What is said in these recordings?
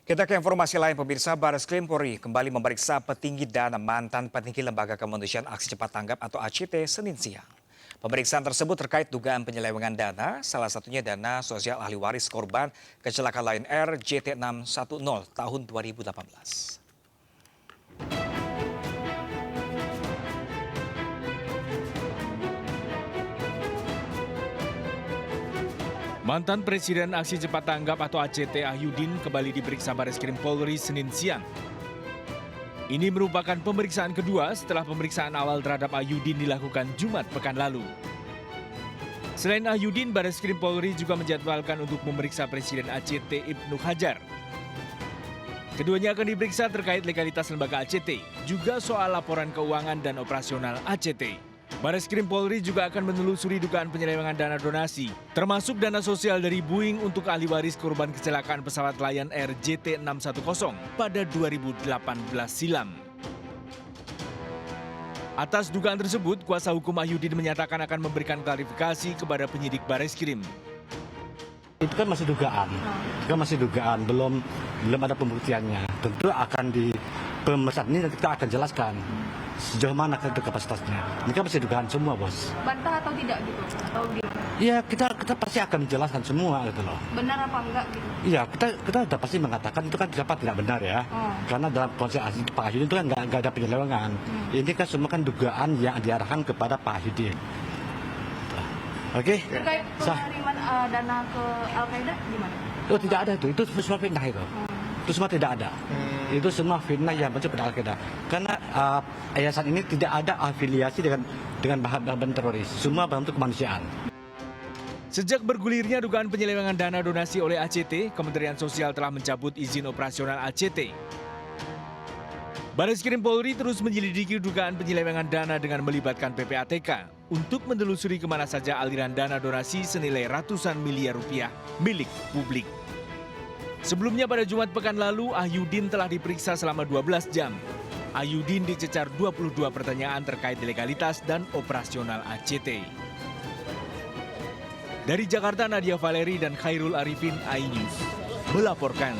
Kita ke informasi lain, pemirsa. Bareskrim Polri kembali memeriksa petinggi dan mantan petinggi Lembaga Kemanusiaan Aksi Cepat Tanggap atau ACT Senin siang. Pemeriksaan tersebut terkait dugaan penyelewengan dana, salah satunya dana sosial ahli waris korban kecelakaan Lion Air JT610 tahun 2018. Mantan Presiden Aksi Cepat Tanggap atau ACT Ahyudin kembali diperiksa Bareskrim Polri Senin siang. Ini merupakan pemeriksaan kedua setelah pemeriksaan awal terhadap Ahyudin dilakukan Jumat pekan lalu. Selain Ahyudin, Bareskrim Polri juga menjadwalkan untuk memeriksa Presiden ACT Ibnu Hajar. Keduanya akan diperiksa terkait legalitas lembaga ACT, juga soal laporan keuangan dan operasional ACT. Bareskrim Polri juga akan menelusuri dugaan penyelewengan dana donasi, termasuk dana sosial dari Boeing untuk ahli waris korban kecelakaan pesawat Lion Air JT610 pada 2018 silam. Atas dugaan tersebut, kuasa hukum Ahyudin menyatakan akan memberikan klarifikasi kepada penyidik Bareskrim. Itu kan masih dugaan, belum ada pembuktiannya. Tentu akan di pemeriksaan ini kita akan jelaskan sejauh mana itu kapasitasnya. Ini kan masih dugaan semua, Bos. Bantah atau tidak gitu? Atau gimana? Iya, kita pasti akan menjelaskan semua gitu loh. Benar apa enggak gitu? Iya, kita sudah pasti mengatakan itu kan siapa tidak benar ya. Karena dalam konsep Pak Ahyudin itu kan nggak ada penyelewengan. Ini kan semua kan dugaan yang diarahkan kepada Pak Ahyudin. Oke. Terkait penerimaan dana ke Al-Qaeda gimana? Oh, tidak ada itu semua fitnah itu. Itu semua tidak ada. Itu semua fitnah yang bentuk pada Al-Qaeda. Karena yayasan ini tidak ada afiliasi dengan bahan teroris. Semua bentuk kemanusiaan. Sejak bergulirnya dugaan penyelewengan dana donasi oleh ACT, Kementerian Sosial telah mencabut izin operasional ACT. Bareskrim Polri terus menyelidiki dugaan penyelewengan dana dengan melibatkan PPATK untuk menelusuri kemana saja aliran dana donasi senilai ratusan miliar rupiah milik publik. Sebelumnya pada Jumat pekan lalu, Ahyudin telah diperiksa selama 12 jam. Ahyudin dicecar 22 pertanyaan terkait legalitas dan operasional ACT. Dari Jakarta, Nadia Valeri dan Khairul Arifin, iNews melaporkan.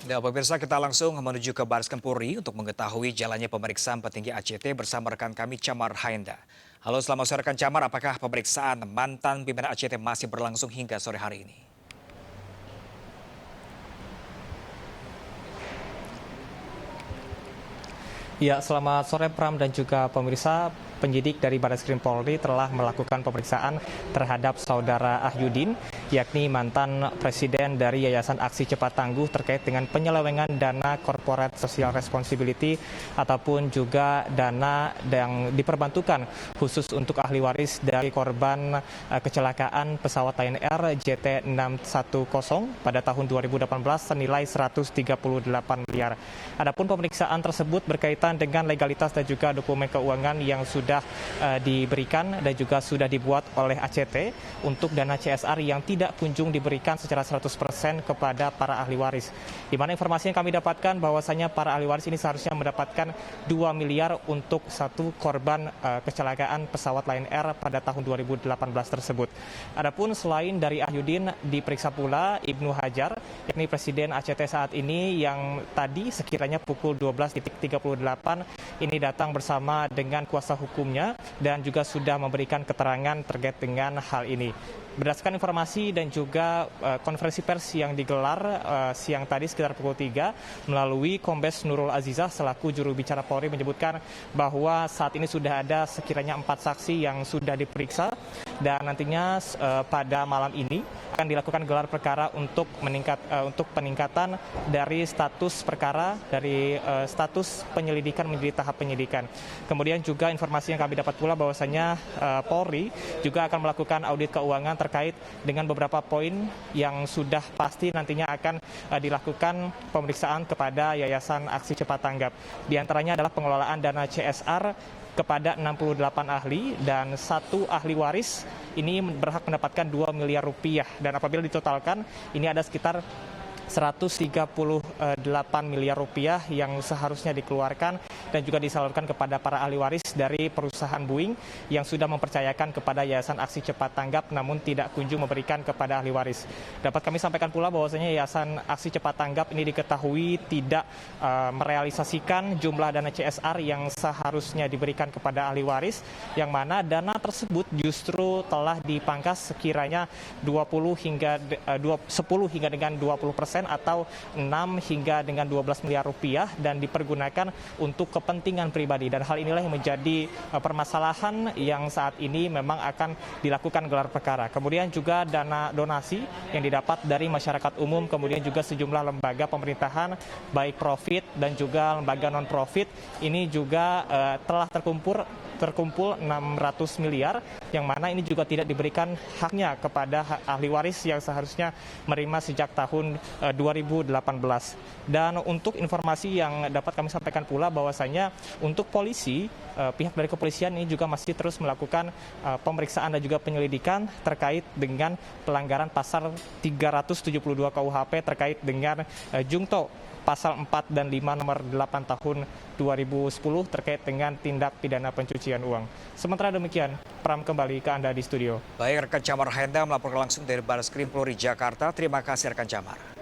Dan pemirsa, kita langsung menuju ke Bareskrim Polri untuk mengetahui jalannya pemeriksaan petinggi ACT bersama rekan kami Camar Haenda. Halo, selamat sore rekan Camar. Apakah pemeriksaan mantan pimpinan ACT masih berlangsung hingga sore hari ini? Ya, selamat sore Pram dan juga pemirsa. Penyidik dari Bareskrim Polri telah melakukan pemeriksaan terhadap saudara Ahyudin, yakni mantan presiden dari Yayasan Aksi Cepat Tangguh terkait dengan penyelewengan dana Corporate Social Responsibility ataupun juga dana yang diperbantukan khusus untuk ahli waris dari korban kecelakaan pesawat Lion Air JT610 pada tahun 2018 senilai 138 miliar. Adapun pemeriksaan tersebut berkaitan dengan legalitas dan juga dokumen keuangan yang sudah diberikan dan juga sudah dibuat oleh ACT untuk dana CSR yang tidak kunjung diberikan secara 100% kepada para ahli waris. Di mana informasi yang kami dapatkan bahwasanya para ahli waris ini seharusnya mendapatkan 2 miliar untuk satu korban kecelakaan pesawat Lion Air pada tahun 2018 tersebut. Adapun selain dari Ahyudin diperiksa pula Ibnu Hajar, yakni Presiden ACT saat ini yang tadi sekiranya pukul 12.38 ini datang bersama dengan kuasa hukumnya dan juga sudah memberikan keterangan terkait dengan hal ini. Berdasarkan informasi dan juga konferensi pers yang digelar siang tadi sekitar pukul 3 melalui Kombes Nurul Azizah selaku juru bicara Polri menyebutkan bahwa saat ini sudah ada sekiranya 4 saksi yang sudah diperiksa dan nantinya pada malam ini akan dilakukan gelar perkara untuk peningkatan dari status perkara dari status penyelidikan menjadi tahap penyidikan. Kemudian juga informasi yang kami dapat pula bahwasanya Polri juga akan melakukan audit keuangan terkait dengan beberapa poin yang sudah pasti nantinya akan dilakukan pemeriksaan kepada Yayasan Aksi Cepat Tanggap. Di antaranya adalah pengelolaan dana CSR kepada 68 ahli dan satu ahli waris ini berhak mendapatkan 2 miliar rupiah dan apabila ditotalkan ini ada sekitar 138 miliar rupiah yang seharusnya dikeluarkan dan juga disalurkan kepada para ahli waris dari perusahaan Boeing yang sudah mempercayakan kepada Yayasan Aksi Cepat Tanggap namun tidak kunjung memberikan kepada ahli waris. Dapat kami sampaikan pula bahwasanya Yayasan Aksi Cepat Tanggap ini diketahui tidak merealisasikan jumlah dana CSR yang seharusnya diberikan kepada ahli waris, yang mana dana tersebut justru telah dipangkas sekiranya 10 hingga dengan 20% atau 6 hingga dengan 12 miliar rupiah dan dipergunakan untuk kepentingan pribadi. Dan hal inilah yang menjadi permasalahan yang saat ini memang akan dilakukan gelar perkara. Kemudian juga dana donasi yang didapat dari masyarakat umum, kemudian juga sejumlah lembaga pemerintahan baik profit dan juga lembaga non-profit ini juga telah terkumpul 600 miliar, yang mana ini juga tidak diberikan haknya kepada ahli waris yang seharusnya menerima sejak tahun 2018. Dan untuk informasi yang dapat kami sampaikan pula bahwasanya untuk polisi, pihak dari kepolisian ini juga masih terus melakukan pemeriksaan dan juga penyelidikan terkait dengan pelanggaran pasal 372 KUHP terkait dengan jungto pasal 4 dan 5 nomor 8 tahun 2010 terkait dengan tindak pidana pencucian uang. Sementara demikian, Pram kembali ke Anda di studio. Baik, rekan Camar Hendra melaporkan langsung dari Bareskrim Polri Jakarta. Terima kasih rekan Camar.